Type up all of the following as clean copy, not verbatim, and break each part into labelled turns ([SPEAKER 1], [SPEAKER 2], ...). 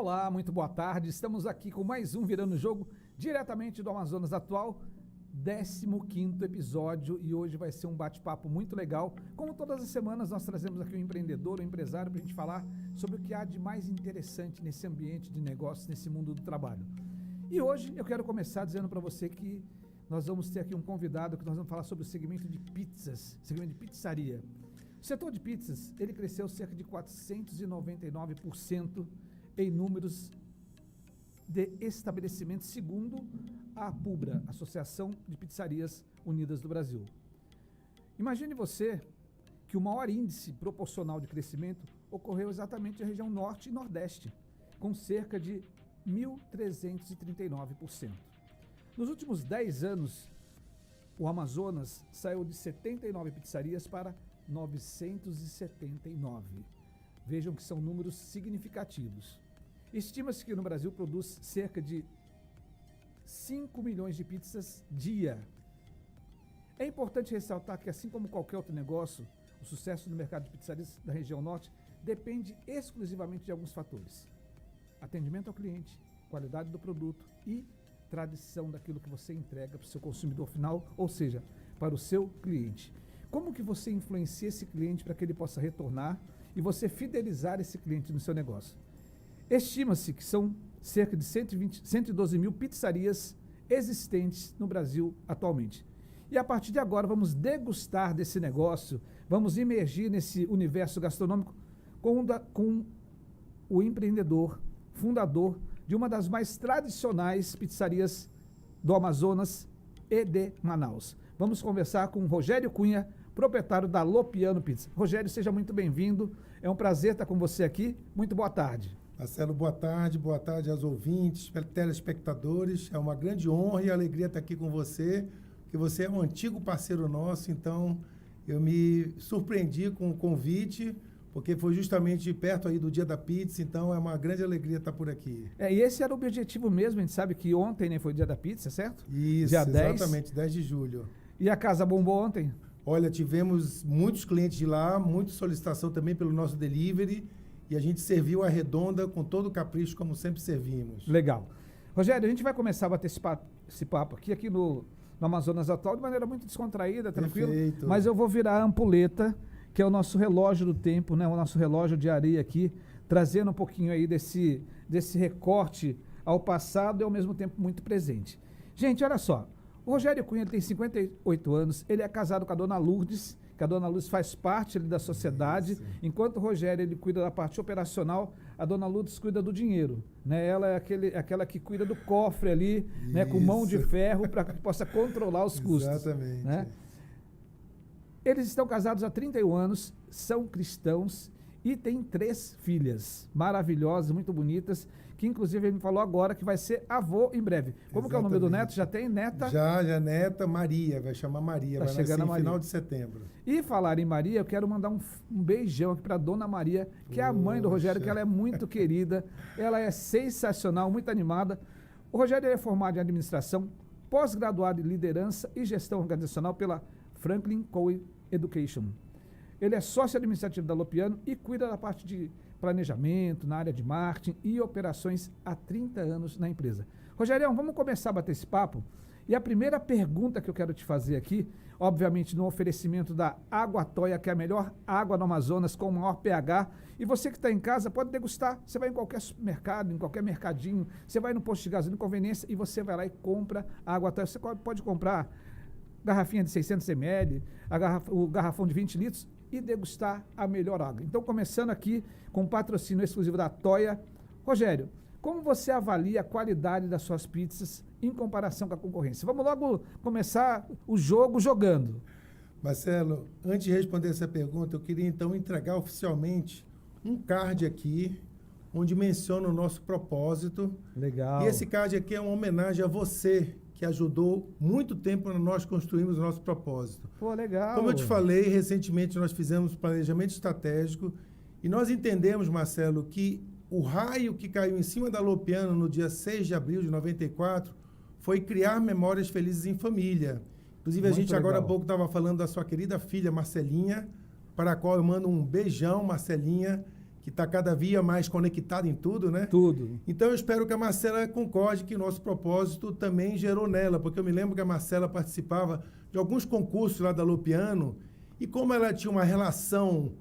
[SPEAKER 1] Olá, muito boa tarde. Estamos aqui com mais um Virando o Jogo, diretamente do Amazonas Atual, 15º episódio, e hoje vai ser um bate-papo muito legal. Como todas as semanas, nós trazemos aqui um empreendedor, um empresário, para a gente falar sobre o que há de mais interessante nesse ambiente de negócios, nesse mundo do trabalho. E hoje eu quero começar dizendo para você que nós vamos ter aqui um convidado, que nós vamos falar sobre o segmento de pizzas, segmento de pizzaria. O setor de pizzas, ele cresceu cerca de 499% em números de estabelecimentos, segundo a APUBRA, Associação de Pizzarias Unidas do Brasil. Imagine você que o maior índice proporcional de crescimento ocorreu exatamente na região norte e nordeste, com cerca de 1.339%. Nos últimos 10 anos, o Amazonas saiu de 79 pizzarias para 979. Vejam que são números significativos. Estima-se que no Brasil produz cerca de 5 milhões de pizzas dia. É importante ressaltar que, assim como qualquer outro negócio, o sucesso no mercado de pizzarias da região norte depende exclusivamente de alguns fatores: atendimento ao cliente, qualidade do produto e tradição daquilo que você entrega para o seu consumidor final, ou seja, para o seu cliente. Como que você influencia esse cliente para que ele possa retornar e você fidelizar esse cliente no seu negócio? Estima-se que são cerca de 112 mil pizzarias existentes no Brasil atualmente. E a partir de agora vamos degustar desse negócio, vamos imergir nesse universo gastronômico com o empreendedor, fundador de uma das mais tradicionais pizzarias do Amazonas e de Manaus. Vamos conversar com o Rogério Cunha, proprietário da Lopiano Pizza. Rogério, seja muito bem-vindo. É um prazer estar com você aqui. Muito boa tarde.
[SPEAKER 2] Marcelo, boa tarde aos ouvintes, telespectadores. É uma grande honra e alegria estar aqui com você, que você é um antigo parceiro nosso, então eu me surpreendi com o convite, porque foi justamente perto aí do Dia da Pizza, então é uma grande alegria estar por aqui.
[SPEAKER 1] E esse era o objetivo mesmo, a gente sabe que ontem, né, foi o Dia da Pizza, certo?
[SPEAKER 2] Isso,
[SPEAKER 1] Dia 10.
[SPEAKER 2] Exatamente, 10 de julho.
[SPEAKER 1] E a casa bombou ontem?
[SPEAKER 2] Olha, tivemos muitos clientes de lá, muita solicitação também pelo nosso delivery, e a gente serviu a redonda com todo o capricho, como sempre servimos.
[SPEAKER 1] Legal. Rogério, a gente vai começar a bater esse papo aqui no Amazonas Atual de maneira muito descontraída, tranquilo.
[SPEAKER 2] Perfeito.
[SPEAKER 1] Mas eu vou virar a ampulheta, que é o nosso relógio do tempo, né? O nosso relógio de areia aqui, trazendo um pouquinho aí desse recorte ao passado e ao mesmo tempo muito presente. Gente, olha só. O Rogério Cunha tem 58 anos, ele é casado com a dona Lourdes, que a dona Lourdes faz parte ali da sociedade. Isso. Enquanto o Rogério ele cuida da parte operacional, a dona Lourdes cuida do dinheiro, né? Ela é aquela que cuida do cofre ali, né? Com mão de ferro para que possa controlar os custos.
[SPEAKER 2] Exatamente.
[SPEAKER 1] Né? Eles estão casados há 31 anos, são cristãos e têm 3 filhas maravilhosas, muito bonitas, que inclusive ele me falou agora que vai ser avô em breve. Como que é o nome do neto? Já tem neta?
[SPEAKER 2] Já neta Maria, vai chamar Maria, vai nascer no final de setembro.
[SPEAKER 1] E falar em Maria, eu quero mandar um beijão aqui para dona Maria, que é a mãe do Rogério, que ela é muito querida, ela é sensacional, muito animada. O Rogério é formado em administração, pós-graduado em liderança e gestão organizacional pela Franklin Covey Education. Ele é sócio administrativo da Lopiano e cuida da parte de planejamento, na área de marketing e operações há 30 anos na empresa. Rogério, vamos começar a bater esse papo? E a primeira pergunta que eu quero te fazer aqui, obviamente no oferecimento da Água Toia, que é a melhor água do Amazonas, com o maior pH, e você que está em casa pode degustar. Você vai em qualquer supermercado, em qualquer mercadinho, você vai no posto de gasolina, conveniência, e você vai lá e compra a Água Toia. Você pode comprar garrafinha de 600 ml, o garrafão de 20 litros, e degustar a melhor água. Então, começando aqui com o patrocínio exclusivo da Toia. Rogério, como você avalia a qualidade das suas pizzas em comparação com a concorrência? Vamos logo começar o jogo jogando.
[SPEAKER 2] Marcelo, antes de responder essa pergunta, eu queria então entregar oficialmente um card aqui, onde menciona o nosso propósito.
[SPEAKER 1] Legal.
[SPEAKER 2] E esse card aqui é uma homenagem a você, que ajudou muito tempo para nós construirmos o nosso propósito.
[SPEAKER 1] Pô, legal.
[SPEAKER 2] Como eu te falei, recentemente nós fizemos planejamento estratégico e nós entendemos, Marcelo, que o raio que caiu em cima da Lopiano no dia 6 de abril de 94 foi criar memórias felizes em família. Inclusive, a gente agora há pouco estava falando da sua querida filha, Marcelinha, para a qual eu mando um beijão, Marcelinha, que está cada dia mais conectada em tudo, né?
[SPEAKER 1] Tudo.
[SPEAKER 2] Então, eu espero que a Marcela concorde que o nosso propósito também gerou nela, porque eu me lembro que a Marcela participava de alguns concursos lá da Lopiano, e como ela tinha uma relação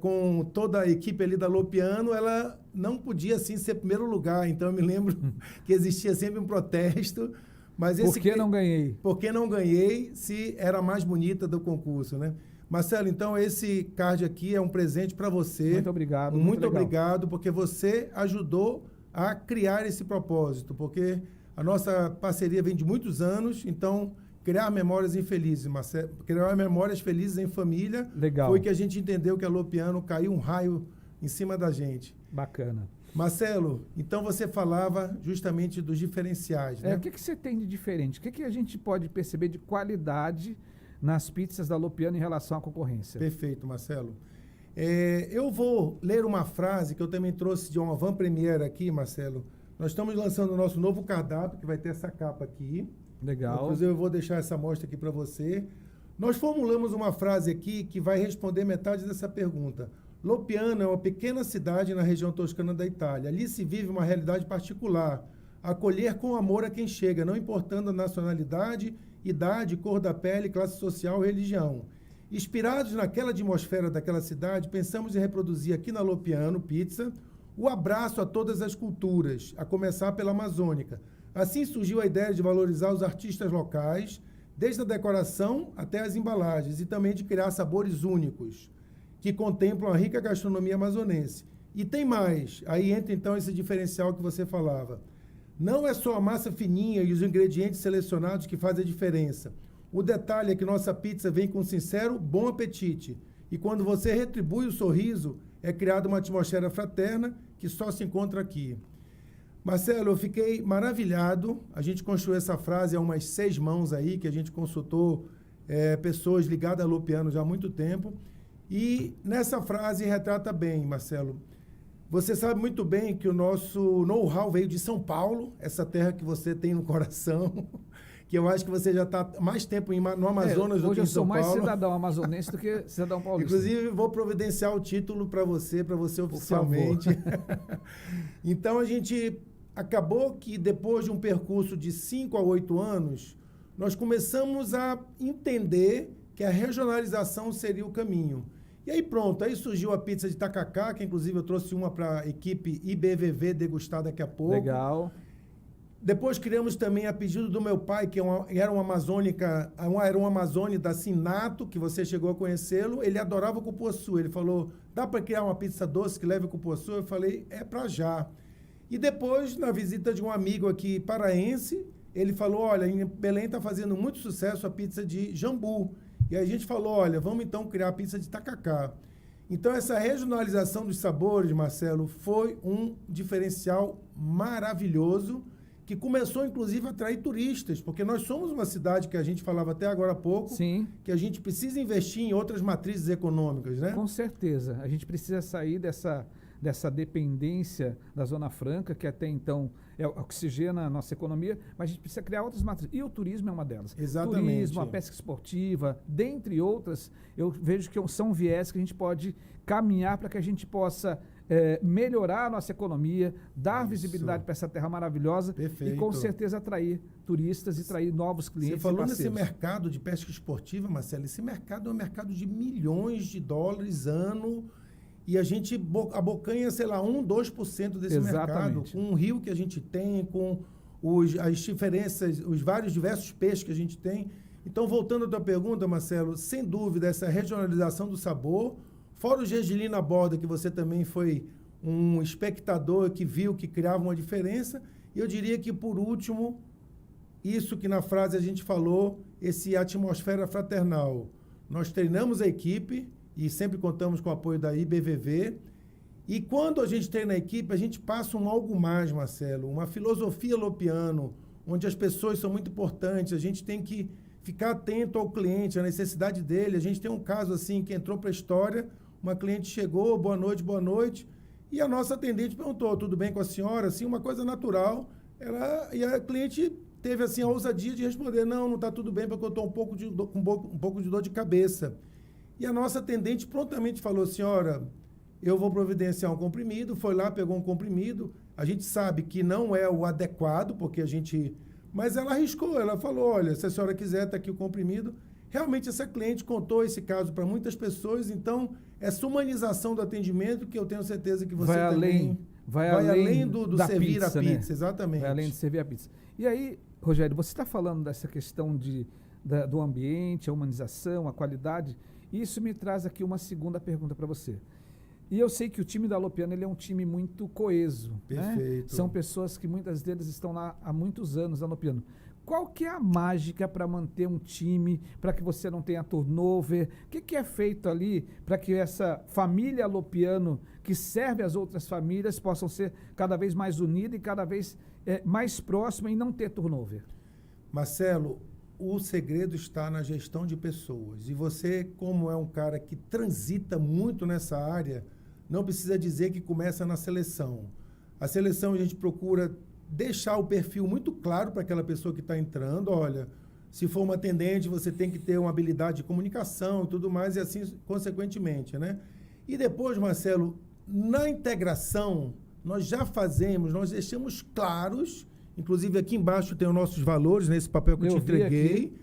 [SPEAKER 2] com toda a equipe ali da Lopiano, ela não podia, assim, ser primeiro lugar. Então, eu me lembro que existia sempre um protesto. Mas
[SPEAKER 1] Por que não ganhei?
[SPEAKER 2] Por que não ganhei se era a mais bonita do concurso, né? Marcelo, então esse card aqui é um presente para você.
[SPEAKER 1] Muito obrigado.
[SPEAKER 2] Muito obrigado, porque você ajudou a criar esse propósito, porque a nossa parceria vem de muitos anos, então criar memórias infelizes, Marcelo, criar memórias felizes em família.
[SPEAKER 1] Legal.
[SPEAKER 2] Foi que a gente entendeu que a Lopiano caiu um raio em cima da gente.
[SPEAKER 1] Bacana.
[SPEAKER 2] Marcelo, então você falava justamente dos diferenciais, né?
[SPEAKER 1] O que você tem de diferente? O que a gente pode perceber de qualidade nas pizzas da Lopiano em relação à concorrência?
[SPEAKER 2] Perfeito, Marcelo. Eu vou ler uma frase que eu também trouxe de uma van premiere aqui, Marcelo. Nós estamos lançando o nosso novo cardápio, que vai ter essa capa aqui.
[SPEAKER 1] Legal.
[SPEAKER 2] Inclusive, eu vou deixar essa amostra aqui para você. Nós formulamos uma frase aqui que vai responder metade dessa pergunta. Lopiano é uma pequena cidade na região toscana da Itália. Ali se vive uma realidade particular. Acolher com amor a quem chega, não importando a nacionalidade, idade, cor da pele, classe social ou religião. Inspirados naquela atmosfera daquela cidade, pensamos em reproduzir aqui na Lopiano Pizza o abraço a todas as culturas, a começar pela amazônica. Assim surgiu a ideia de valorizar os artistas locais, desde a decoração até as embalagens, e também de criar sabores únicos, que contemplam a rica gastronomia amazonense. E tem mais, aí entra então esse diferencial que você falava. Não é só a massa fininha e os ingredientes selecionados que fazem a diferença. O detalhe é que nossa pizza vem com um sincero bom apetite. E quando você retribui o sorriso, é criada uma atmosfera fraterna que só se encontra aqui. Marcelo, eu fiquei maravilhado. A gente construiu essa frase há umas 6 mãos aí, que a gente consultou pessoas ligadas a Lopiano já há muito tempo. E nessa frase retrata bem, Marcelo. Você sabe muito bem que o nosso know-how veio de São Paulo, essa terra que você tem no coração, que eu acho que você já está mais tempo no Amazonas do que em São Paulo. Hoje eu
[SPEAKER 1] sou mais cidadão amazonense do que cidadão paulista.
[SPEAKER 2] Inclusive, vou providenciar o título para você oficialmente. Então, a gente acabou que depois de um percurso de 5 a 8 anos, nós começamos a entender que a regionalização seria o caminho. E aí pronto, aí surgiu a pizza de tacacá, que inclusive eu trouxe uma para a equipe IBVV degustar daqui a pouco.
[SPEAKER 1] Legal.
[SPEAKER 2] Depois criamos também a pedido do meu pai, que era um amazônida assim, nato, que você chegou a conhecê-lo. Ele adorava o cupuaçu. Ele falou, dá para criar uma pizza doce que leve cupuaçu? Eu falei, é para já. E depois, na visita de um amigo aqui paraense, ele falou, olha, em Belém está fazendo muito sucesso a pizza de jambu. E aí a gente falou, olha, vamos então criar a pizza de tacacá. Então, essa regionalização dos sabores, Marcelo, foi um diferencial maravilhoso, que começou, inclusive, a atrair turistas, porque nós somos uma cidade que a gente falava até agora há pouco,
[SPEAKER 1] sim,
[SPEAKER 2] que a gente precisa investir em outras matrizes econômicas, né?
[SPEAKER 1] Com certeza. A gente precisa sair dessa dependência da Zona Franca, que até então oxigena a nossa economia, mas a gente precisa criar outras matrizes. E o turismo é uma delas.
[SPEAKER 2] Exatamente.
[SPEAKER 1] Turismo, a pesca esportiva, dentre outras, eu vejo que são viés que a gente pode caminhar para que a gente possa melhorar a nossa economia, dar visibilidade para essa terra maravilhosa.
[SPEAKER 2] Perfeito.
[SPEAKER 1] E com certeza atrair turistas e atrair novos clientes.
[SPEAKER 2] Você falou nesse mercado de pesca esportiva, Marcelo, esse mercado é um mercado de milhões de dólares ano, e a gente abocanha, sei lá, 1, 2% desse mercado, com o rio que a gente tem, com as diferenças, os vários diversos peixes que a gente tem. Então, voltando à tua pergunta, Marcelo, sem dúvida, essa regionalização do sabor, fora o gergelim na borda, que você também foi um espectador que viu que criava uma diferença, e eu diria que, por último, isso que na frase a gente falou, esse atmosfera fraternal. Nós treinamos a equipe, e sempre contamos com o apoio da IBVV. E quando a gente treina a equipe, a gente passa um algo mais, Marcelo, uma filosofia Lopiano, onde as pessoas são muito importantes, a gente tem que ficar atento ao cliente, à necessidade dele. A gente tem um caso assim que entrou para a história, uma cliente chegou, boa noite, e a nossa atendente perguntou, tudo bem com a senhora? Assim, uma coisa natural. E a cliente teve assim a ousadia de responder, não está tudo bem, porque eu estou com um pouco de dor de cabeça. E a nossa atendente prontamente falou, senhora, eu vou providenciar um comprimido, foi lá, pegou um comprimido, a gente sabe que não é o adequado, porque a gente... Mas ela arriscou, ela falou, olha, se a senhora quiser, está aqui o comprimido. Realmente essa cliente contou esse caso para muitas pessoas, então essa humanização do atendimento que eu tenho certeza que você
[SPEAKER 1] vai além
[SPEAKER 2] do
[SPEAKER 1] da
[SPEAKER 2] servir
[SPEAKER 1] pizza,
[SPEAKER 2] a pizza,
[SPEAKER 1] né?
[SPEAKER 2] exatamente.
[SPEAKER 1] Vai além de servir a pizza. E aí, Rogério, você está falando dessa questão do ambiente, a humanização, a qualidade, e isso me traz aqui uma segunda pergunta para você. E eu sei que o time da Alopiano ele é um time muito coeso.
[SPEAKER 2] Perfeito.
[SPEAKER 1] Né? São pessoas que muitas deles estão lá há muitos anos na Alopiano. Qual que é a mágica para manter um time, para que você não tenha turnover? O que é feito ali para que essa família Alopiano, que serve as outras famílias, possam ser cada vez mais unida e cada vez mais próxima e não ter turnover?
[SPEAKER 2] Marcelo, o segredo está na gestão de pessoas. E você, como é um cara que transita muito nessa área, não precisa dizer que começa na seleção. A seleção a gente procura deixar o perfil muito claro para aquela pessoa que está entrando. Olha, se for uma atendente, você tem que ter uma habilidade de comunicação e tudo mais, e assim consequentemente, né? E depois, Marcelo, na integração, nós deixamos claros, inclusive aqui embaixo tem os nossos valores, nesse papel que eu te entreguei.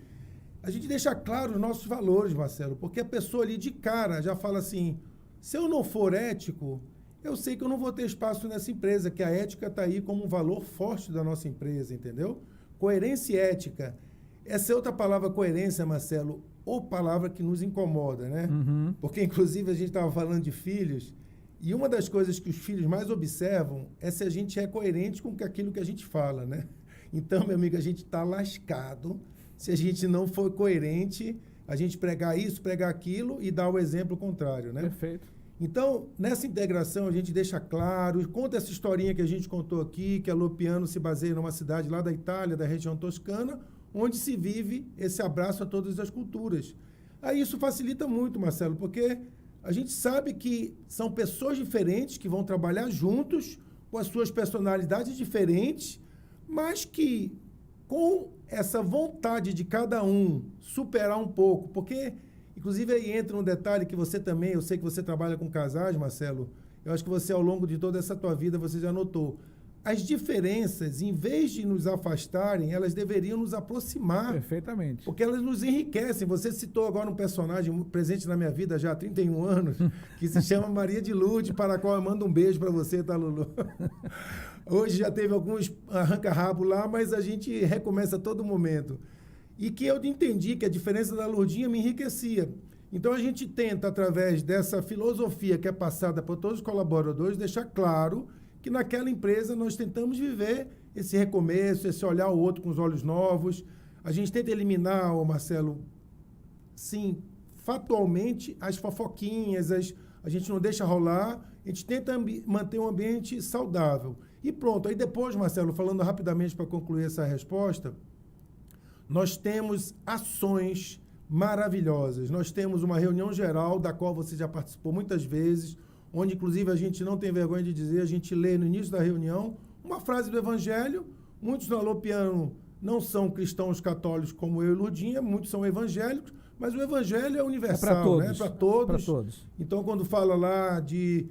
[SPEAKER 2] A gente deixa claro os nossos valores, Marcelo, porque a pessoa ali de cara já fala assim, se eu não for ético, eu sei que eu não vou ter espaço nessa empresa, que a ética está aí como um valor forte da nossa empresa, entendeu? Coerência e ética. Essa é outra palavra, coerência, Marcelo, ou palavra que nos incomoda, né?
[SPEAKER 1] Uhum.
[SPEAKER 2] Porque, inclusive, a gente estava falando de filhos, e uma das coisas que os filhos mais observam é se a gente é coerente com aquilo que a gente fala, né? Então, meu amigo, a gente está lascado se a gente não for coerente, a gente pregar isso, pregar aquilo e dar o exemplo contrário, né?
[SPEAKER 1] Perfeito.
[SPEAKER 2] Então, nessa integração, a gente deixa claro, conta essa historinha que a gente contou aqui, que a Alopiano se baseia numa cidade lá da Itália, da região toscana, onde se vive esse abraço a todas as culturas. Aí isso facilita muito, Marcelo, porque a gente sabe que são pessoas diferentes que vão trabalhar juntos, com as suas personalidades diferentes, mas que com essa vontade de cada um superar um pouco, porque... Inclusive, aí entra um detalhe que você também, eu sei que você trabalha com casais, Marcelo, eu acho que você, ao longo de toda essa tua vida, você já notou. As diferenças, em vez de nos afastarem, elas deveriam nos aproximar.
[SPEAKER 1] Perfeitamente.
[SPEAKER 2] Porque elas nos enriquecem. Você citou agora um personagem presente na minha vida já há 31 anos, que se chama Maria de Lourdes, para a qual eu mando um beijo para você, tá, Lulu? Hoje já teve alguns arranca-rabo lá, mas a gente recomeça a todo momento. E que eu entendi que a diferença da Lourdinha me enriquecia. Então, a gente tenta, através dessa filosofia que é passada por todos os colaboradores, deixar claro que naquela empresa nós tentamos viver esse recomeço, esse olhar o outro com os olhos novos. A gente tenta eliminar, Marcelo, sim, factualmente, as fofoquinhas, a gente não deixa rolar, a gente tenta manter um ambiente saudável. E pronto, aí depois, Marcelo, falando rapidamente para concluir essa resposta... Nós temos ações maravilhosas. Nós temos uma reunião geral, da qual você já participou muitas vezes, onde, inclusive, a gente não tem vergonha de dizer, a gente lê no início da reunião uma frase do Evangelho. Muitos no Alopiano não são cristãos católicos como eu e Lurdinha, muitos são evangélicos, mas o Evangelho é universal, né? Para todos.
[SPEAKER 1] Para todos.
[SPEAKER 2] Então, quando fala lá de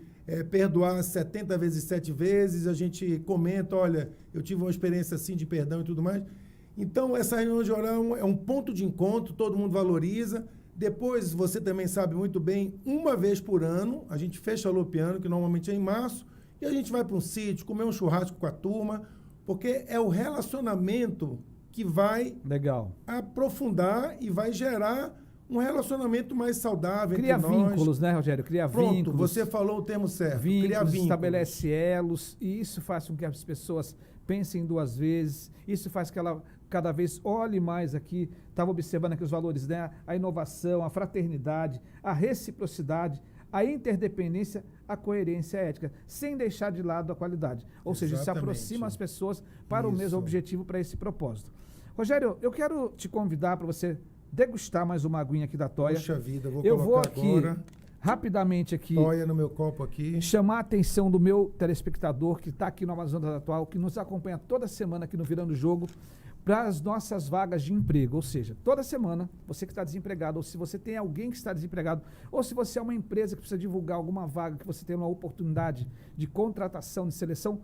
[SPEAKER 2] perdoar 70 vezes 7 vezes, a gente comenta, olha, eu tive uma experiência assim de perdão e tudo mais. Então, essa reunião de oração é um ponto de encontro, todo mundo valoriza. Depois, você também sabe muito bem, uma vez por ano, a gente fecha o Alopiano, que normalmente é em março, e a gente vai para um sítio, comer um churrasco com a turma, porque é o relacionamento que vai aprofundar e vai gerar um relacionamento mais saudável
[SPEAKER 1] entre
[SPEAKER 2] nós.
[SPEAKER 1] Cria vínculos, né, Rogério? Cria vínculos.
[SPEAKER 2] Você falou o termo certo.
[SPEAKER 1] Cria vínculos, estabelece elos, e isso faz com que as pessoas pensem duas vezes, isso faz que ela cada vez olhe mais aqui, estava observando aqui os valores, né? A inovação, a fraternidade, a reciprocidade, a interdependência, a coerência ética, sem deixar de lado a qualidade. Ou seja, se aproxima as pessoas para o mesmo objetivo, para esse propósito. Rogério, eu quero te convidar para você degustar mais uma aguinha aqui da Toia.
[SPEAKER 2] Puxa vida,
[SPEAKER 1] eu vou aqui
[SPEAKER 2] agora.
[SPEAKER 1] Rapidamente aqui,
[SPEAKER 2] Toia no meu copo aqui,
[SPEAKER 1] chamar a atenção do meu telespectador que está aqui no Amazonas Atual, que nos acompanha toda semana aqui no Virando o Jogo, para as nossas vagas de emprego. Ou seja, toda semana, você que está desempregado, ou se você tem alguém que está desempregado, ou se você é uma empresa que precisa divulgar alguma vaga, que você tem uma oportunidade de contratação, de seleção,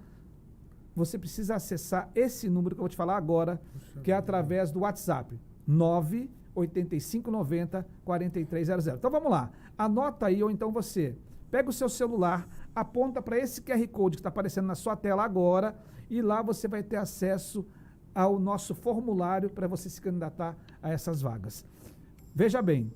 [SPEAKER 1] você precisa acessar esse número que eu vou te falar agora, que é através do WhatsApp, 98590-4300. Então vamos lá, anota aí, ou então você pega o seu celular, aponta para esse QR Code que está aparecendo na sua tela agora, e lá você vai ter acesso ao nosso formulário para você se candidatar a essas vagas. Veja bem,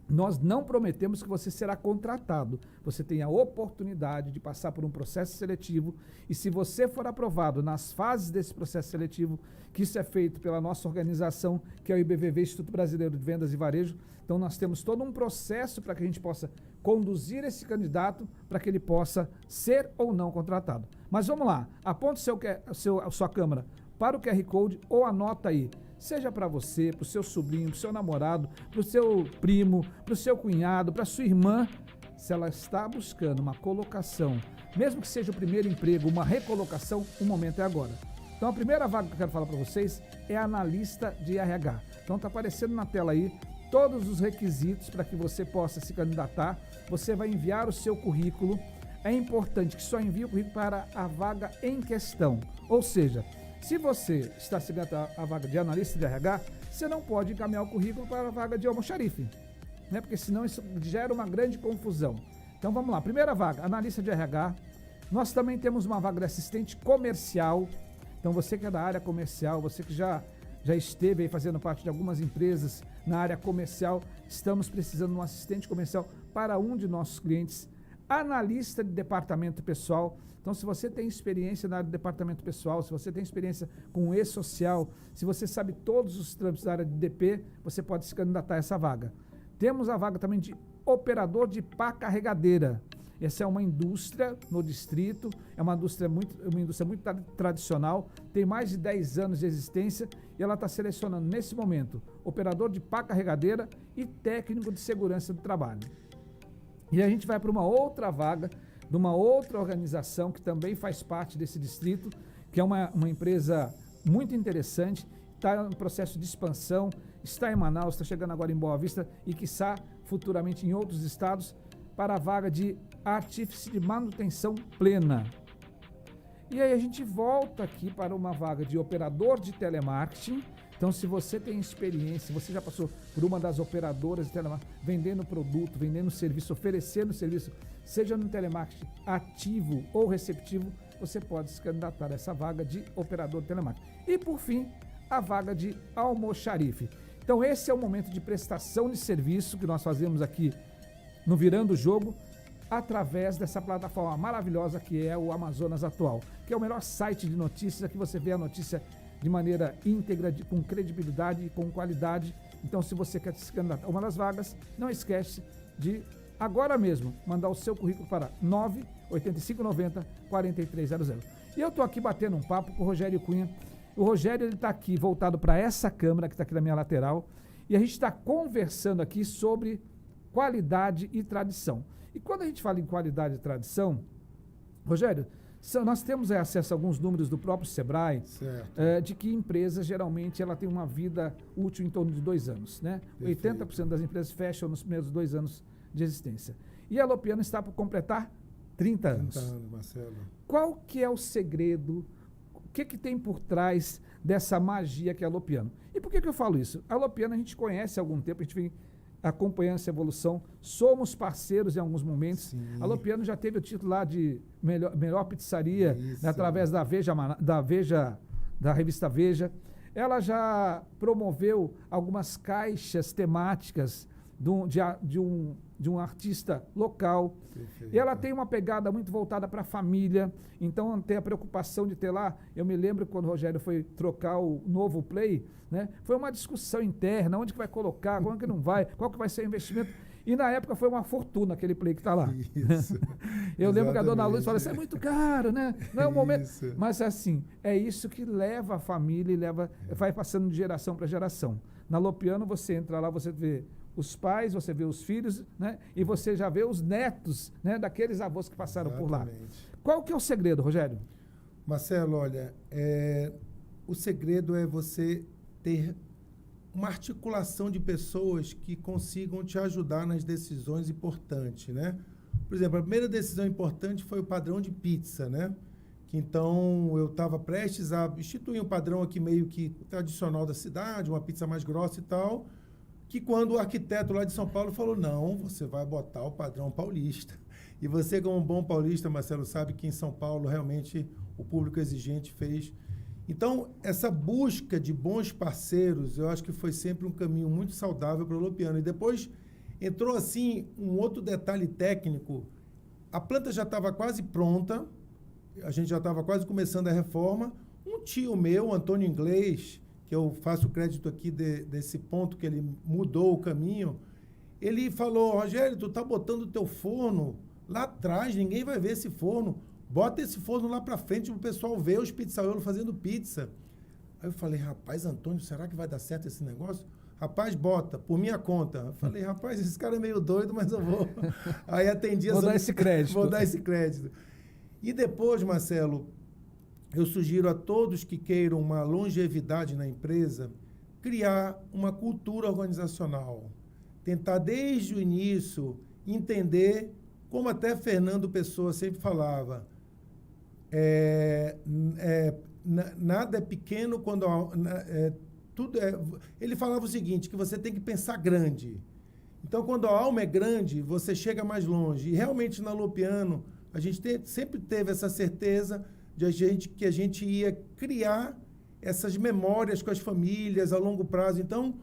[SPEAKER 1] nós não prometemos que você será contratado. Você tem a oportunidade de passar por um processo seletivo e se você for aprovado nas fases desse processo seletivo, que isso é feito pela nossa organização, que é o IBVV, Instituto Brasileiro de Vendas e Varejo, então nós temos todo um processo para que a gente possa conduzir esse candidato para que ele possa ser ou não contratado. Mas vamos lá, aponte a sua câmera para o QR Code ou anota aí, seja para você, para o seu sobrinho, para o seu namorado, para o seu primo, para o seu cunhado, para a sua irmã, se ela está buscando uma colocação, mesmo que seja o primeiro emprego, uma recolocação, o momento é agora. Então a primeira vaga que eu quero falar para vocês é analista de RH. Então está aparecendo na tela aí todos os requisitos para que você possa se candidatar. Você vai enviar o seu currículo. É importante que só envie o currículo para a vaga em questão, ou seja, se você está se candidatando a vaga de analista de RH, você não pode encaminhar o currículo para a vaga de almoxarife, né? Porque senão isso gera uma grande confusão. Então vamos lá, primeira vaga, analista de RH. Nós também temos uma vaga de assistente comercial. Então você que é da área comercial, você que já esteve aí fazendo parte de algumas empresas na área comercial, estamos precisando de um assistente comercial para um de nossos clientes. Analista de departamento pessoal. Então, se você tem experiência na área de departamento pessoal, se você tem experiência com e-social, se você sabe todos os trâmites da área de DP, você pode se candidatar a essa vaga. Temos a vaga também de operador de pá carregadeira. Essa é uma indústria no distrito, é uma indústria muito tradicional, tem mais de 10 anos de existência e ela está selecionando nesse momento operador de pá carregadeira e técnico de segurança do trabalho. E a gente vai para uma outra vaga de uma outra organização que também faz parte desse distrito, que é uma empresa muito interessante, está em processo de expansão, está em Manaus, está chegando agora em Boa Vista e quiçá futuramente em outros estados, para a vaga de artífice de manutenção plena. E aí a gente volta aqui para uma vaga de operador de telemarketing. Então, se você tem experiência, você já passou por uma das operadoras de telemarketing, vendendo produto, vendendo serviço, oferecendo serviço, seja no telemarketing ativo ou receptivo, você pode se candidatar a essa vaga de operador de telemarketing. E, por fim, a vaga de almoxarife. Então, esse é o momento de prestação de serviço que nós fazemos aqui no Virando o Jogo, através dessa plataforma maravilhosa que é o Amazonas Atual, que é o melhor site de notícias, aqui você vê a notícia de maneira íntegra, com credibilidade e com qualidade. Então, se você quer se candidatar a uma das vagas, não esquece de, agora mesmo, mandar o seu currículo para 98590-4300. E eu estou aqui batendo um papo com o Rogério Cunha. O Rogério está aqui voltado para essa câmera que está aqui na minha lateral e a gente está conversando aqui sobre qualidade e tradição. E quando a gente fala em qualidade e tradição, Rogério, nós temos acesso a alguns números do próprio Sebrae, de que empresas, geralmente, ela tem uma vida útil em torno de 2 anos, né? Perfeito. 80% das empresas fecham nos primeiros 2 anos de existência. E a Lopiano está por completar 30 anos.
[SPEAKER 2] 30 anos, Marcelo.
[SPEAKER 1] Qual que é o segredo? O que tem por trás dessa magia que é a Lopiano? E por que eu falo isso? A Lopiano a gente conhece há algum tempo, a gente vem acompanhando essa evolução, somos parceiros em alguns momentos. Sim. A Lopiano já teve o título lá de melhor pizzaria, né, através da revista Veja. Ela já promoveu algumas caixas temáticas de um artista local. Perfeito. E ela tem uma pegada muito voltada para a família, então tem a preocupação de ter lá, eu me lembro quando o Rogério foi trocar o novo Play, né, foi uma discussão interna, onde que vai colocar, como que não vai, qual que vai ser o investimento, e na época foi uma fortuna aquele Play que está lá. Isso. Eu lembro que a dona Luz falou, isso é muito caro, né, não é o momento, mas assim, é isso que leva a família e vai passando de geração para geração. Na Lopiano você entra lá, você vê os pais, você vê os filhos, né? E você já vê os netos, né? Daqueles avós que passaram por lá. Qual que é o segredo, Rogério?
[SPEAKER 2] Marcelo, olha, o segredo é você ter uma articulação de pessoas que consigam te ajudar nas decisões importantes, né? Por exemplo, a primeira decisão importante foi o padrão de pizza, né? Que então eu estava prestes a instituir um padrão aqui meio que tradicional da cidade, uma pizza mais grossa e tal, que quando o arquiteto lá de São Paulo falou, não, você vai botar o padrão paulista. E você, como um bom paulista, Marcelo, sabe que em São Paulo realmente o público exigente fez. Então, essa busca de bons parceiros, eu acho que foi sempre um caminho muito saudável para o Lopiano. E depois entrou, assim, um outro detalhe técnico. A planta já estava quase pronta, a gente já estava quase começando a reforma. Um tio meu, Antônio Inglês, que eu faço crédito aqui desse ponto que ele mudou o caminho, ele falou, Rogério, tu tá botando o teu forno lá atrás, ninguém vai ver esse forno. Bota esse forno lá para frente para o pessoal ver os pizzaiolos fazendo pizza. Aí eu falei, rapaz, Antônio, será que vai dar certo esse negócio? Rapaz, bota, por minha conta. Eu falei, rapaz, esse cara é meio doido, mas eu vou. Aí atendi
[SPEAKER 1] Vou dar esse crédito.
[SPEAKER 2] Vou dar esse crédito. E depois, Marcelo, eu sugiro a todos que queiram uma longevidade na empresa, criar uma cultura organizacional. Tentar desde o início entender, como até Fernando Pessoa sempre falava, nada é pequeno quando tudo é. Ele falava o seguinte, que você tem que pensar grande. Então, quando a alma é grande, você chega mais longe. E realmente na Lopiano, a gente sempre teve essa certeza que a gente ia criar essas memórias com as famílias a longo prazo. Então,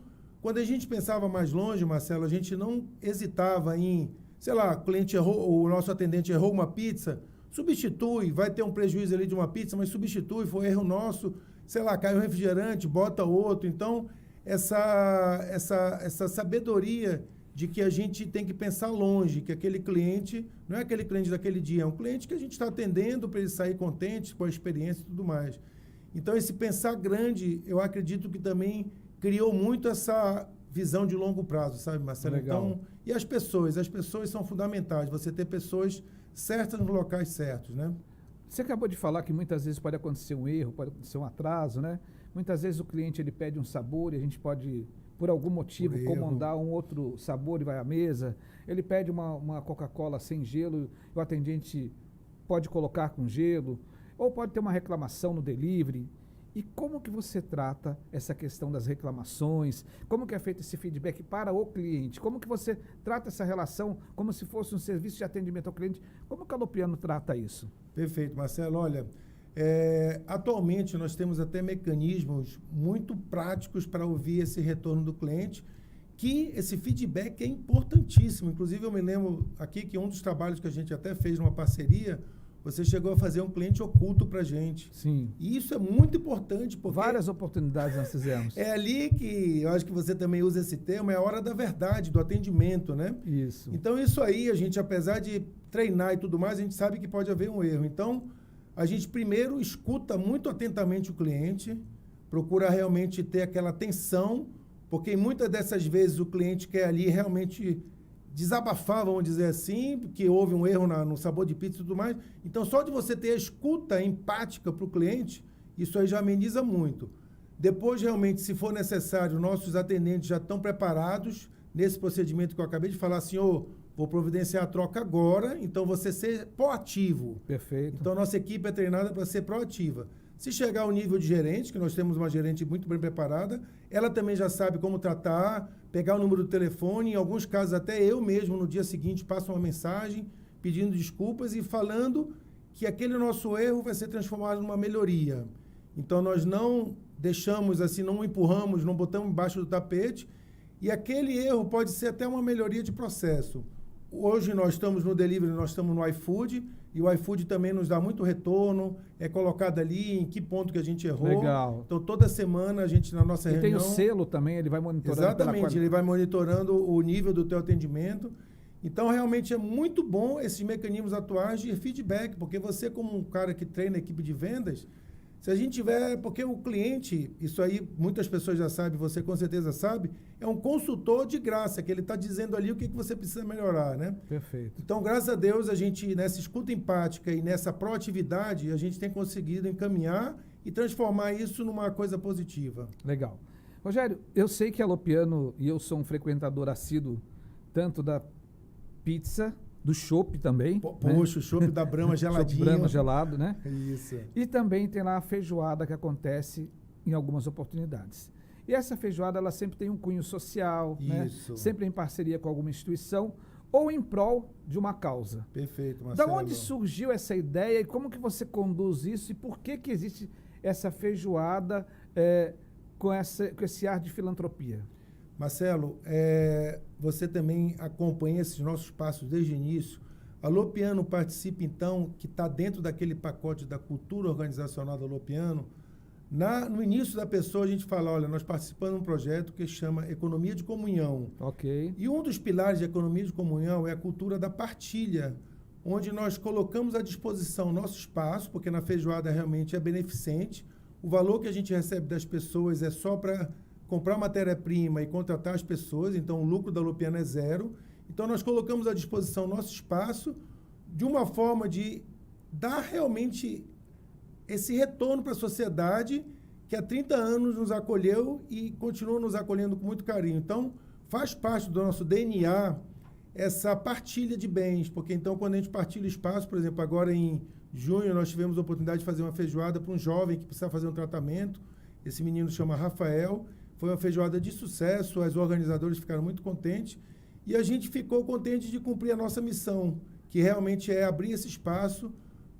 [SPEAKER 2] quando a gente pensava mais longe, Marcelo, a gente não hesitava em, sei lá, o cliente errou, o nosso atendente errou uma pizza, substitui, vai ter um prejuízo ali de uma pizza, mas substitui, foi erro nosso, sei lá, caiu um refrigerante, bota outro. Então, essa sabedoria de que a gente tem que pensar longe, que aquele cliente não é aquele cliente daquele dia, é um cliente que a gente está atendendo para ele sair contente com a experiência e tudo mais. Então, esse pensar grande, eu acredito que também criou muito essa visão de longo prazo, sabe, Marcelo?
[SPEAKER 1] Legal.
[SPEAKER 2] Então, e as pessoas são fundamentais, você ter pessoas certas nos locais certos, né?
[SPEAKER 1] Você acabou de falar que muitas vezes pode acontecer um erro, pode acontecer um atraso, né? Muitas vezes o cliente ele pede um sabor e a gente pode, por algum motivo, comandar um outro sabor e vai à mesa. Ele pede uma Coca-Cola sem gelo e o atendente pode colocar com gelo. Ou pode ter uma reclamação no delivery. E como que você trata essa questão das reclamações? Como que é feito esse feedback para o cliente? Como que você trata essa relação como se fosse um serviço de atendimento ao cliente? Como que a Lopiano trata isso?
[SPEAKER 2] Perfeito, Marcelo. Olha, atualmente nós temos até mecanismos muito práticos para ouvir esse retorno do cliente, que esse feedback é importantíssimo. Inclusive, eu me lembro aqui que um dos trabalhos que a gente até fez numa parceria, você chegou a fazer um cliente oculto para a gente.
[SPEAKER 1] Sim.
[SPEAKER 2] E isso é muito importante, porque...
[SPEAKER 1] Várias oportunidades nós fizemos.
[SPEAKER 2] É ali que, eu acho que você também usa esse termo, é a hora da verdade, do atendimento, né?
[SPEAKER 1] Isso.
[SPEAKER 2] Então, isso aí, a gente, apesar de treinar e tudo mais, a gente sabe que pode haver um erro. Então, a gente primeiro escuta muito atentamente o cliente, procura realmente ter aquela atenção, porque muitas dessas vezes o cliente quer ali realmente desabafar, vamos dizer assim, porque houve um erro no sabor de pizza e tudo mais. Então, só de você ter a escuta empática para o cliente, isso aí já ameniza muito. Depois, realmente, se for necessário, nossos atendentes já estão preparados nesse procedimento que eu acabei de falar, senhor, vou providenciar a troca agora, então você ser proativo.
[SPEAKER 1] Perfeito.
[SPEAKER 2] Então, nossa equipe é treinada para ser proativa. Se chegar ao nível de gerente, que nós temos uma gerente muito bem preparada, ela também já sabe como tratar, pegar o número do telefone, em alguns casos até eu mesmo no dia seguinte passo uma mensagem pedindo desculpas e falando que aquele nosso erro vai ser transformado numa melhoria. Então nós não deixamos assim, não empurramos, não botamos embaixo do tapete e aquele erro pode ser até uma melhoria de processo. Hoje nós estamos no delivery, nós estamos no iFood, e o iFood também nos dá muito retorno, é colocado ali em que ponto que a gente errou.
[SPEAKER 1] Legal.
[SPEAKER 2] Então, toda semana a gente, na nossa reunião...
[SPEAKER 1] E tem o selo também, ele vai monitorando.
[SPEAKER 2] Exatamente, ele vai monitorando o nível do teu atendimento. Então, realmente é muito bom esses mecanismos atuais de feedback, porque você, como um cara que treina a equipe de vendas, Se a gente tiver, porque o cliente, isso aí muitas pessoas já sabem, você com certeza sabe, é um consultor de graça, que ele está dizendo ali o que você precisa melhorar, né?
[SPEAKER 1] Perfeito.
[SPEAKER 2] Então, graças a Deus, a gente, nessa escuta empática e nessa proatividade, a gente tem conseguido encaminhar e transformar isso numa coisa positiva.
[SPEAKER 1] Legal. Rogério, eu sei que a Lopiano, e eu sou um frequentador assíduo, tanto da pizza, do chopp também.
[SPEAKER 2] Poxa, o chopp da Brahma geladinho.
[SPEAKER 1] Brahma gelado, né?
[SPEAKER 2] Isso.
[SPEAKER 1] E também tem lá a feijoada que acontece em algumas oportunidades. E essa feijoada, ela sempre tem um cunho social, né? Sempre em parceria com alguma instituição ou em prol de uma causa.
[SPEAKER 2] Perfeito, Marcelo.
[SPEAKER 1] Da onde surgiu essa ideia e como que você conduz isso e por que existe essa feijoada com esse ar de filantropia?
[SPEAKER 2] Marcelo, você também acompanha esses nossos passos desde o início. A Lopiano participa, então, que está dentro daquele pacote da cultura organizacional da Lopiano. No início da pessoa, a gente fala, olha, nós participamos de um projeto que chama Economia de Comunhão.
[SPEAKER 1] Ok.
[SPEAKER 2] E um dos pilares de Economia de Comunhão é a cultura da partilha, onde nós colocamos à disposição nosso espaço, porque na feijoada realmente é beneficente. O valor que a gente recebe das pessoas é só para comprar matéria-prima e contratar as pessoas, então o lucro da Lopiano é zero. Então nós colocamos à disposição nosso espaço de uma forma de dar realmente esse retorno para a sociedade que há 30 anos nos acolheu e continua nos acolhendo com muito carinho. Então faz parte do nosso DNA essa partilha de bens, porque então quando a gente partilha espaço, por exemplo, agora em junho nós tivemos a oportunidade de fazer uma feijoada para um jovem que precisa fazer um tratamento. Esse menino se chama Rafael. Foi uma feijoada de sucesso, os organizadores ficaram muito contentes e a gente ficou contente de cumprir a nossa missão, que realmente é abrir esse espaço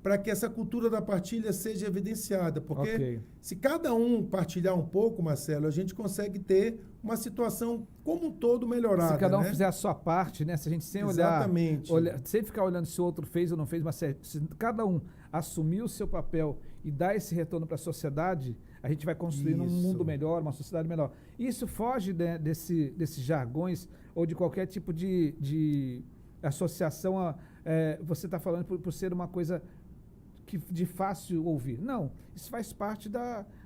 [SPEAKER 2] para que essa cultura da partilha seja evidenciada. Porque se cada um partilhar um pouco, Marcelo, a gente consegue ter uma situação como um todo melhorada.
[SPEAKER 1] Se cada um
[SPEAKER 2] né?
[SPEAKER 1] fizer a sua parte, né? Se a gente sem
[SPEAKER 2] Exatamente.
[SPEAKER 1] sem ficar olhando se o outro fez ou não fez, mas se cada um assumir o seu papel e dar esse retorno para a sociedade, a gente vai construindo um mundo melhor, uma sociedade melhor. Isso foge desses jargões ou de qualquer tipo de associação. Você está falando por ser uma coisa de fácil ouvir. Não, isso faz parte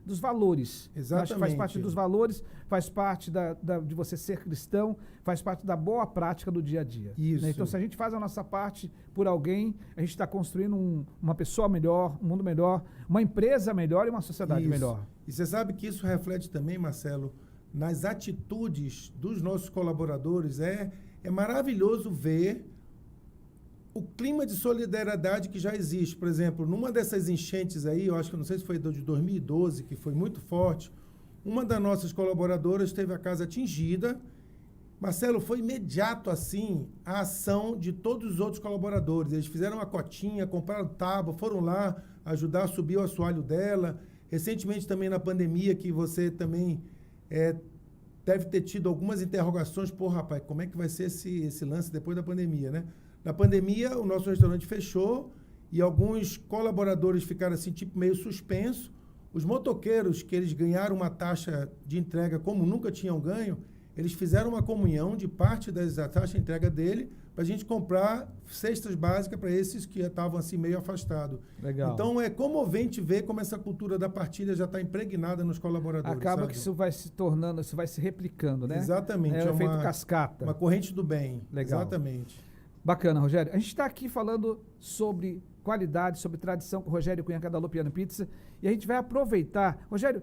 [SPEAKER 1] dos valores.
[SPEAKER 2] Exatamente.
[SPEAKER 1] Acho que faz parte dos valores, faz parte de você ser cristão, faz parte da boa prática do dia a dia.
[SPEAKER 2] Isso.
[SPEAKER 1] Né? Então, se a gente faz a nossa parte por alguém, a gente está construindo uma pessoa melhor, um mundo melhor, uma empresa melhor e uma sociedade melhor.
[SPEAKER 2] E você sabe que isso reflete também, Marcelo, nas atitudes dos nossos colaboradores. É maravilhoso ver o clima de solidariedade que já existe. Por exemplo, numa dessas enchentes aí, eu acho que não sei se foi de 2012, que foi muito forte, uma das nossas colaboradoras teve a casa atingida. Marcelo, foi imediato assim a ação de todos os outros colaboradores. Eles fizeram uma cotinha, compraram tábua, foram lá ajudar a subir o assoalho dela. Recentemente também na pandemia, que você também deve ter tido algumas interrogações. Pô, rapaz, como é que vai ser esse lance depois da pandemia, né? Na pandemia, o nosso restaurante fechou e alguns colaboradores ficaram assim, tipo, meio suspenso. Os motoqueiros, que eles ganharam uma taxa de entrega como nunca tinham ganho, eles fizeram uma comunhão de parte da taxa de entrega dele para a gente comprar cestas básicas para esses que estavam assim meio afastados.
[SPEAKER 1] Legal.
[SPEAKER 2] Então é comovente ver como essa cultura da partilha já está impregnada nos colaboradores.
[SPEAKER 1] Acaba
[SPEAKER 2] sabe?
[SPEAKER 1] que isso vai se tornando, isso vai se replicando, né?
[SPEAKER 2] Exatamente.
[SPEAKER 1] É o efeito cascata.
[SPEAKER 2] Uma corrente do bem.
[SPEAKER 1] Legal.
[SPEAKER 2] Exatamente.
[SPEAKER 1] Bacana, Rogério. A gente está aqui falando sobre qualidade, sobre tradição com o Rogério Cunha, que é da Lopiano Pizza, e a gente vai aproveitar. Rogério,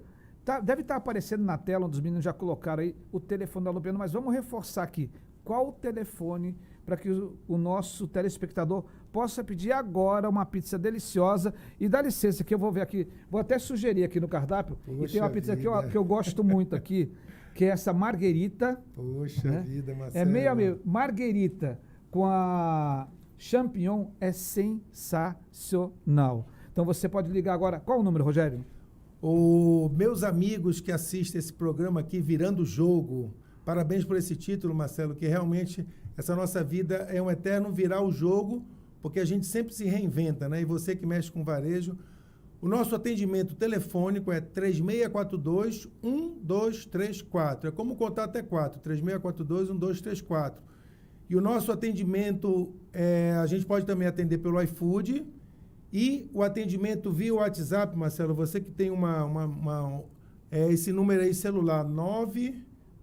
[SPEAKER 1] deve estar aparecendo na tela, um dos meninos já colocaram aí o telefone da Lopiano, mas vamos reforçar aqui. Qual o telefone para que o nosso telespectador possa pedir agora uma pizza deliciosa? E dá licença que eu vou ver aqui, vou até sugerir aqui no cardápio, e tem uma pizza que eu gosto muito aqui, que é essa marguerita.
[SPEAKER 2] Poxa vida, Marcelo.
[SPEAKER 1] É meio a meio. Marguerita com a champignon é sensacional. Então você pode ligar agora. Qual o número, Rogério?
[SPEAKER 2] Meus amigos que assistem esse programa aqui, Virando o Jogo, parabéns por esse título, Marcelo, que realmente essa nossa vida é um eterno virar o jogo, porque a gente sempre se reinventa, né? E você que mexe com varejo, o nosso atendimento telefônico é 3642-1234. É como contar até 4, 3642-1234. E o nosso atendimento, a gente pode também atender pelo iFood E o atendimento via WhatsApp, Marcelo, você que tem esse número aí celular,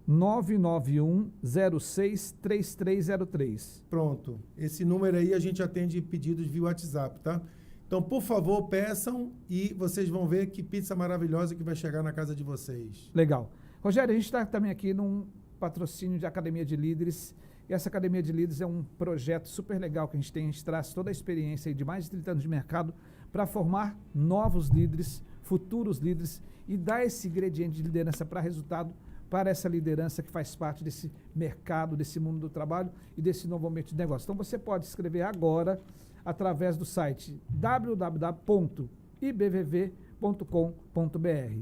[SPEAKER 1] 991063303.
[SPEAKER 2] Pronto. Esse número aí a gente atende pedidos via WhatsApp, tá? Então, por favor, peçam e vocês vão ver que pizza maravilhosa que vai chegar na casa de vocês.
[SPEAKER 1] Legal. Rogério, a gente está também aqui num patrocínio de Academia de Líderes. E essa Academia de Líderes é um projeto super legal que a gente tem. A gente traz toda a experiência aí de mais de 30 anos de mercado para formar novos líderes, futuros líderes e dar esse ingrediente de liderança para resultado, para essa liderança que faz parte desse mercado, desse mundo do trabalho e desse novo ambiente de negócio. Então você pode escrever agora através do site www.ibvv.com.br.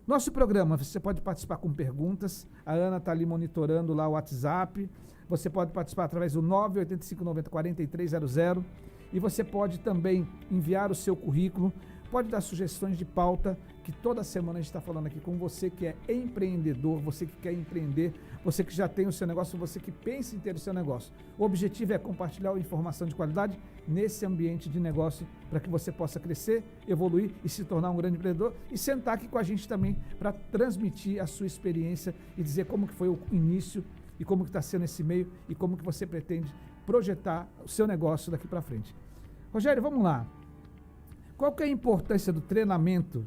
[SPEAKER 1] Nosso programa, você pode participar com perguntas, a Ana está ali monitorando lá o WhatsApp, você pode participar através do 98590-4300 e você pode também enviar o seu currículo, pode dar sugestões de pauta, que toda semana a gente está falando aqui com você que é empreendedor, você que quer empreender, você que já tem o seu negócio, você que pensa em ter o seu negócio. O objetivo é compartilhar informação de qualidade nesse ambiente de negócio para que você possa crescer, evoluir e se tornar um grande empreendedor e sentar aqui com a gente também para transmitir a sua experiência e dizer como que foi o início e como que está sendo esse meio e como que você pretende projetar o seu negócio daqui para frente. Rogério, vamos lá. Qual que é a importância do treinamento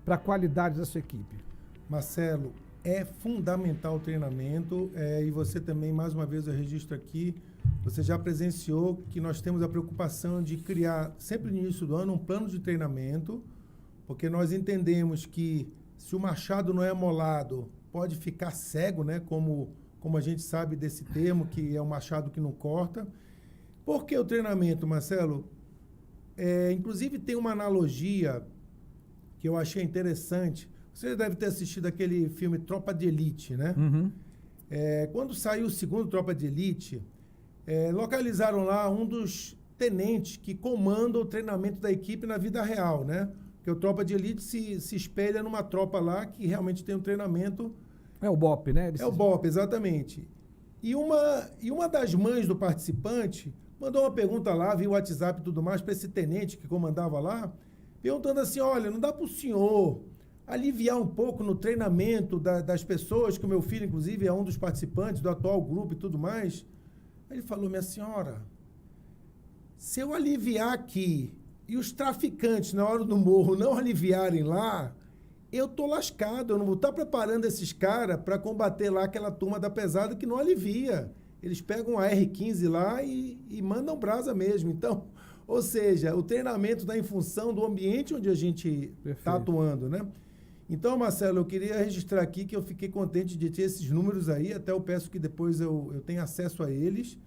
[SPEAKER 1] para a qualidade da sua equipe?
[SPEAKER 2] Marcelo, é fundamental o treinamento e você também, mais uma vez eu registro aqui, você já presenciou que nós temos a preocupação de criar, sempre no início do ano, um plano de treinamento, porque nós entendemos que se o machado não é amolado, pode ficar cego, né? Como a gente sabe desse termo, que é um machado que não corta. Por que o treinamento, Marcelo? Inclusive tem uma analogia que eu achei interessante. Você deve ter assistido aquele filme Tropa de Elite, né?
[SPEAKER 1] Uhum.
[SPEAKER 2] Quando saiu o segundo Tropa de Elite, localizaram lá um dos tenentes que comanda o treinamento da equipe na vida real, né? Porque o Tropa de Elite se espelha numa tropa lá que realmente tem um treinamento.
[SPEAKER 1] É o BOP, né?
[SPEAKER 2] É o BOP, exatamente. E uma das mães do participante mandou uma pergunta lá, via WhatsApp e tudo mais, para esse tenente que comandava lá, perguntando assim, olha, não dá para o senhor aliviar um pouco no treinamento das pessoas, que o meu filho, inclusive, é um dos participantes do atual grupo e tudo mais. Aí ele falou, minha senhora, se eu aliviar aqui e os traficantes, na hora do morro, não aliviarem lá, eu tô lascado, eu não vou estar preparando esses caras para combater lá aquela turma da pesada que não alivia. Eles pegam a R15 lá e mandam brasa mesmo. Então, ou seja, o treinamento está em função do ambiente onde a gente está atuando, né? Então, Marcelo, eu queria registrar aqui que eu fiquei contente de ter esses números aí, até eu peço que depois eu tenha acesso a eles,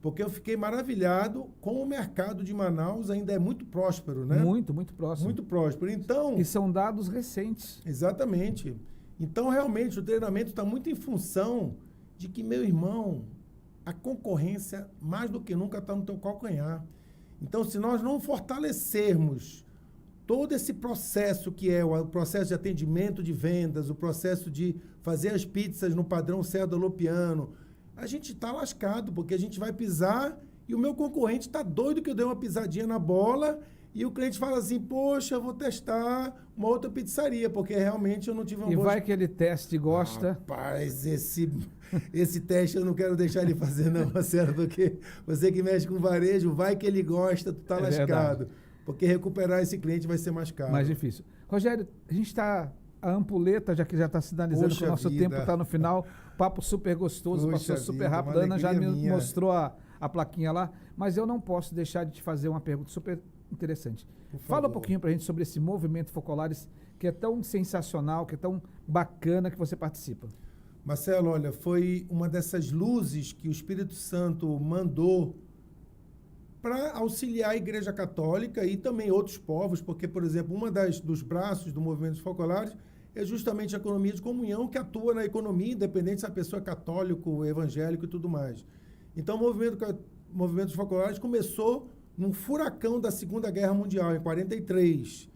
[SPEAKER 2] porque eu fiquei maravilhado com o mercado de Manaus, ainda é muito próspero, né?
[SPEAKER 1] Muito, muito próximo.
[SPEAKER 2] Muito próspero. Então,
[SPEAKER 1] e são dados recentes.
[SPEAKER 2] Exatamente. Então, realmente, o treinamento está muito em função de que, meu irmão, a concorrência, mais do que nunca, está no teu calcanhar. Então, se nós não fortalecermos todo esse processo que é o processo de atendimento de vendas, o processo de fazer as pizzas no padrão Cerdo Lopiano, a gente está lascado, porque a gente vai pisar e o meu concorrente está doido que eu dei uma pisadinha na bola e o cliente fala assim, poxa, eu vou testar uma outra pizzaria, porque realmente eu não tive uma
[SPEAKER 1] boa... E vai
[SPEAKER 2] que
[SPEAKER 1] ele testa e gosta.
[SPEAKER 2] Rapaz, esse teste eu não quero deixar ele fazer não, Marcelo, porque você que mexe com varejo, vai que ele gosta, tu tá lascado. Verdade. Porque recuperar esse cliente vai ser mais caro.
[SPEAKER 1] Mais difícil. Rogério, a gente está... A ampuleta, já que já está sinalizando que o nosso tempo está no final. Papo super gostoso, passou super rápido. A Ana já me mostrou a plaquinha lá. Mas eu não posso deixar de te fazer uma pergunta super interessante. Fala um pouquinho para a gente sobre esse movimento Focolares, que é tão sensacional, que é tão bacana que você participa.
[SPEAKER 2] Marcelo, olha, foi uma dessas luzes que o Espírito Santo mandou para auxiliar a Igreja Católica e também outros povos, porque, por exemplo, dos braços do movimento Focolares é justamente a economia de comunhão, que atua na economia, independente se a pessoa é católico, evangélico e tudo mais. Então, o movimento Focolares começou num furacão da Segunda Guerra Mundial, em 1943,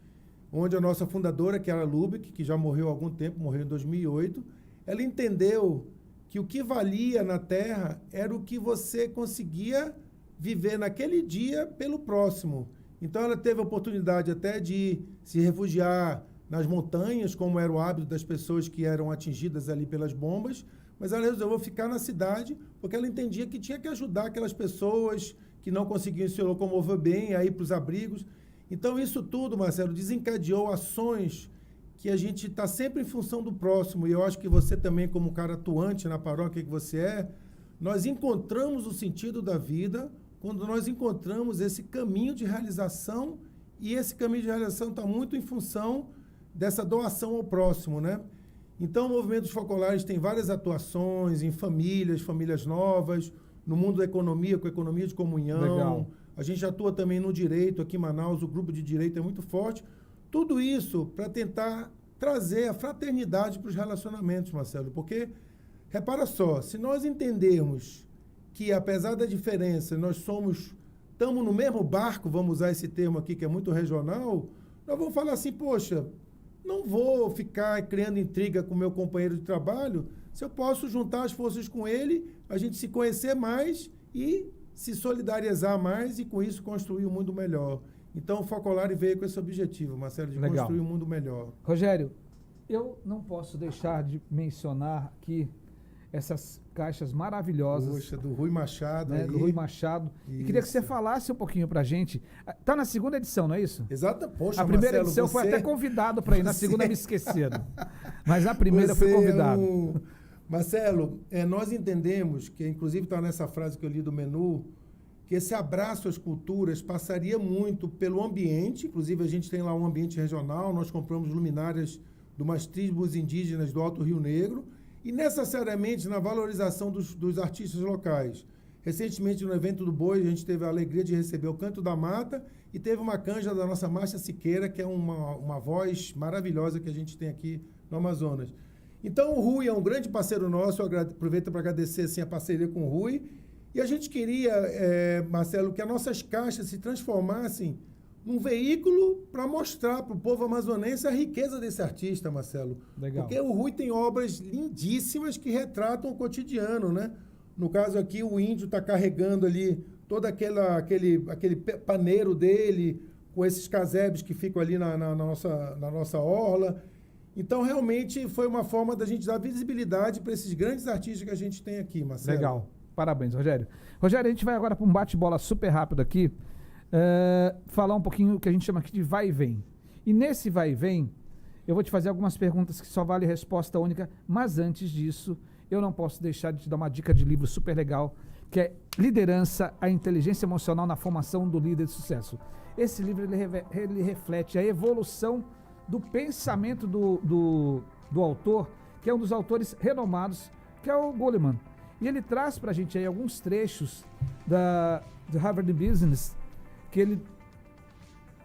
[SPEAKER 2] onde a nossa fundadora, que era a Lubeck, que já morreu há algum tempo, morreu em 2008, ela entendeu que o que valia na Terra era o que você conseguia viver naquele dia pelo próximo. Então ela teve a oportunidade até de se refugiar nas montanhas, como era o hábito das pessoas que eram atingidas ali pelas bombas, mas ela resolveu ficar na cidade porque ela entendia que tinha que ajudar aquelas pessoas que não conseguiam se locomover bem, a ir para os abrigos. Então isso tudo, Marcelo, desencadeou ações que a gente está sempre em função do próximo, e eu acho que você também, como um cara atuante na paróquia que você é, nós encontramos o sentido da vida quando nós encontramos esse caminho de realização, e esse caminho de realização está muito em função dessa doação ao próximo, né? Então, o Movimento dos Focolares tem várias atuações em famílias, famílias novas, no mundo da economia, com a economia de comunhão.
[SPEAKER 1] Legal.
[SPEAKER 2] A gente atua também no direito, aqui em Manaus, o grupo de direito é muito forte. Tudo isso para tentar trazer a fraternidade para os relacionamentos, Marcelo, porque, repara só, se nós entendermos que, apesar da diferença, estamos no mesmo barco, vamos usar esse termo aqui que é muito regional, nós vamos falar assim, poxa, não vou ficar criando intriga com o meu companheiro de trabalho, se eu posso juntar as forças com ele, a gente se conhecer mais e se solidarizar mais e, com isso, construir um mundo melhor. Então, o Focolare veio com esse objetivo, Marcelo, de
[SPEAKER 1] Legal.
[SPEAKER 2] construir um mundo melhor.
[SPEAKER 1] Rogério, eu não posso deixar de mencionar aqui essas caixas maravilhosas.
[SPEAKER 2] Poxa, do Rui Machado.
[SPEAKER 1] Né,
[SPEAKER 2] aí.
[SPEAKER 1] do Rui Machado. E queria que você falasse um pouquinho pra gente. Tá na segunda edição, não é isso?
[SPEAKER 2] Exato. Poxa,
[SPEAKER 1] A primeira
[SPEAKER 2] Marcelo,
[SPEAKER 1] edição foi
[SPEAKER 2] você-
[SPEAKER 1] até convidado para ir, na
[SPEAKER 2] você-
[SPEAKER 1] segunda me esqueceram. Mas na primeira
[SPEAKER 2] Você
[SPEAKER 1] foi convidado.
[SPEAKER 2] é Marcelo, nós entendemos, que inclusive está nessa frase que eu li do menu, que esse abraço às culturas passaria muito pelo ambiente, inclusive a gente tem lá um ambiente regional, nós compramos luminárias de umas tribos indígenas do Alto Rio Negro, e necessariamente na valorização dos artistas locais. Recentemente, no evento do Boi, a gente teve a alegria de receber o Canto da Mata e teve uma canja da nossa Márcia Siqueira, que é uma voz maravilhosa que a gente tem aqui no Amazonas. Então, o Rui é um grande parceiro nosso, eu aproveito para agradecer assim, a parceria com o Rui. E a gente queria, Marcelo, que as nossas caixas se transformassem num veículo para mostrar para o povo amazonense a riqueza desse artista, Marcelo.
[SPEAKER 1] Legal.
[SPEAKER 2] Porque o Rui tem obras lindíssimas que retratam o cotidiano, né? No caso aqui, o índio está carregando ali todo aquele paneiro dele, com esses casebres que ficam ali na nossa orla. Então, realmente, foi uma forma da gente dar visibilidade para esses grandes artistas que a gente tem aqui, Marcelo.
[SPEAKER 1] Legal. Parabéns, Rogério. Rogério, a gente vai agora para um bate-bola super rápido aqui, falar um pouquinho o que a gente chama aqui de vai e vem. E nesse vai e vem, eu vou te fazer algumas perguntas que só vale resposta única, mas antes disso, eu não posso deixar de te dar uma dica de livro super legal, que é Liderança, a Inteligência Emocional na Formação do Líder de Sucesso. Esse livro, ele reflete a evolução do pensamento do autor, que é um dos autores renomados, que é o Goleman. E ele traz para a gente aí alguns trechos do Harvard Business, que ele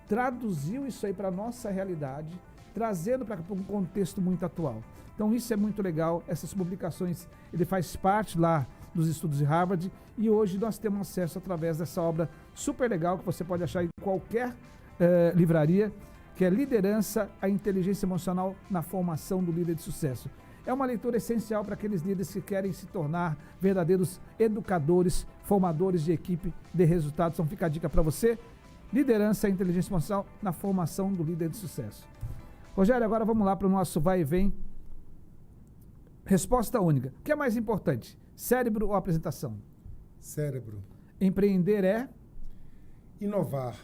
[SPEAKER 1] traduziu isso aí para a nossa realidade, trazendo para um contexto muito atual. Então isso é muito legal, essas publicações, ele faz parte lá dos estudos de Harvard, e hoje nós temos acesso através dessa obra super legal, que você pode achar em qualquer livraria, que é Liderança, a Inteligência Emocional na Formação do Líder de Sucesso. É uma leitura essencial para aqueles líderes que querem se tornar verdadeiros educadores, formadores de equipe de resultados. Então fica a dica para você, Liderança, a Inteligência Emocional na Formação do Líder de Sucesso. Rogério, agora vamos lá para o nosso vai e vem. Resposta única. O que é mais importante, cérebro ou apresentação?
[SPEAKER 2] Cérebro.
[SPEAKER 1] Empreender é?
[SPEAKER 2] Inovar.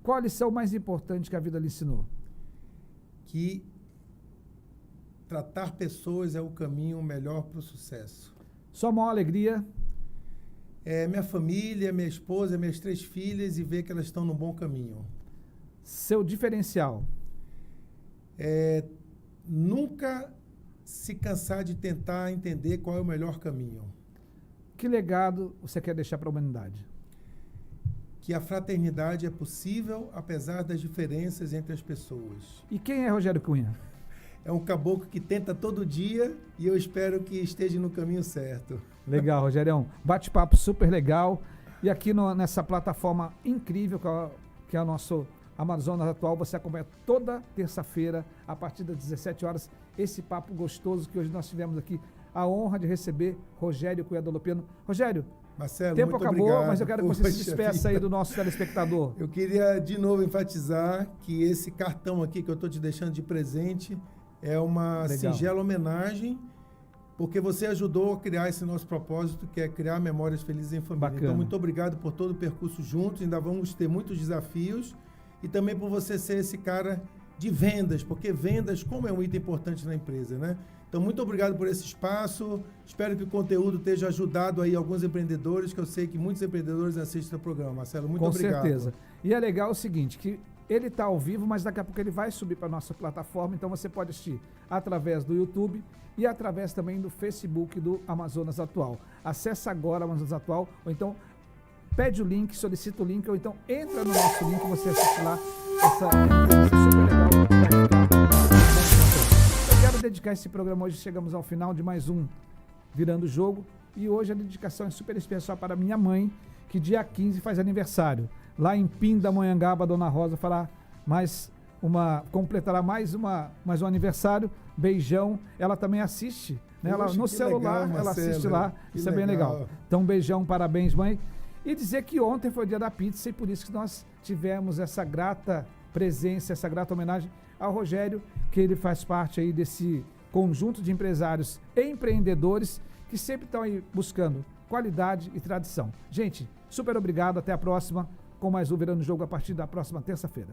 [SPEAKER 1] Qual a lição mais importante que a vida lhe ensinou?
[SPEAKER 2] Que tratar pessoas é o caminho melhor para o sucesso.
[SPEAKER 1] Sua maior alegria?
[SPEAKER 2] Minha família, minha esposa, minhas 3 filhas, e ver que elas estão no bom caminho.
[SPEAKER 1] Seu diferencial?
[SPEAKER 2] Nunca se cansar de tentar entender qual é o melhor caminho.
[SPEAKER 1] Que legado você quer deixar para a humanidade?
[SPEAKER 2] Que a fraternidade é possível, apesar das diferenças entre as pessoas.
[SPEAKER 1] E quem é Rogério Cunha?
[SPEAKER 2] É um caboclo que tenta todo dia, e eu espero que esteja no caminho certo.
[SPEAKER 1] Legal, Rogerião. Bate-papo super legal. E aqui nessa plataforma incrível que é o nosso Amazonas Atual, você acompanha toda terça-feira, a partir das 17 horas, esse papo gostoso que hoje nós tivemos aqui a honra de receber Rogério Cunha Dolopiano. Rogério,
[SPEAKER 2] Marcelo,
[SPEAKER 1] Tempo
[SPEAKER 2] muito
[SPEAKER 1] acabou,
[SPEAKER 2] obrigado.
[SPEAKER 1] mas eu quero que você se
[SPEAKER 2] Poxa
[SPEAKER 1] despeça aí
[SPEAKER 2] vida.
[SPEAKER 1] do nosso telespectador.
[SPEAKER 2] Eu queria de novo enfatizar que esse cartão aqui que eu estou te deixando de presente é uma
[SPEAKER 1] Legal.
[SPEAKER 2] singela homenagem, porque você ajudou a criar esse nosso propósito, que é criar memórias felizes em família.
[SPEAKER 1] Bacana.
[SPEAKER 2] Então, muito obrigado por todo o percurso juntos, ainda vamos ter muitos desafios, e também por você ser esse cara de vendas, porque vendas, como é um item importante na empresa, né? Então, muito obrigado por esse espaço, espero que o conteúdo esteja ajudado aí alguns empreendedores, que eu sei que muitos empreendedores assistem o programa. Marcelo, muito obrigado.
[SPEAKER 1] Com certeza. E é legal o seguinte, que ele está ao vivo, mas daqui a pouco ele vai subir para a nossa plataforma, então você pode assistir através do YouTube e através também do Facebook do Amazonas Atual. Acesse agora o Amazonas Atual, ou então pede o link, solicita o link, ou então entra no nosso link e você assiste lá essa entrevista super legal. Eu quero dedicar esse programa hoje, chegamos ao final de mais um Virando o Jogo, e hoje a dedicação é super especial para minha mãe, que dia 15 faz aniversário. Lá em Pindamonhangaba, a Dona Rosa completará mais um aniversário. Beijão. Ela também assiste, né? Ela,
[SPEAKER 2] Poxa,
[SPEAKER 1] no
[SPEAKER 2] que
[SPEAKER 1] celular,
[SPEAKER 2] legal,
[SPEAKER 1] ela
[SPEAKER 2] Marcelo.
[SPEAKER 1] assiste lá.
[SPEAKER 2] Que
[SPEAKER 1] Isso é bem
[SPEAKER 2] legal.
[SPEAKER 1] legal. Então, beijão, parabéns, mãe. E dizer que ontem foi o dia da pizza e por isso que nós tivemos essa grata presença, essa grata homenagem ao Rogério, que ele faz parte aí desse conjunto de empresários e empreendedores que sempre estão aí buscando qualidade e tradição. Gente, super obrigado, até a próxima com mais um Virando o Jogo a partir da próxima terça-feira.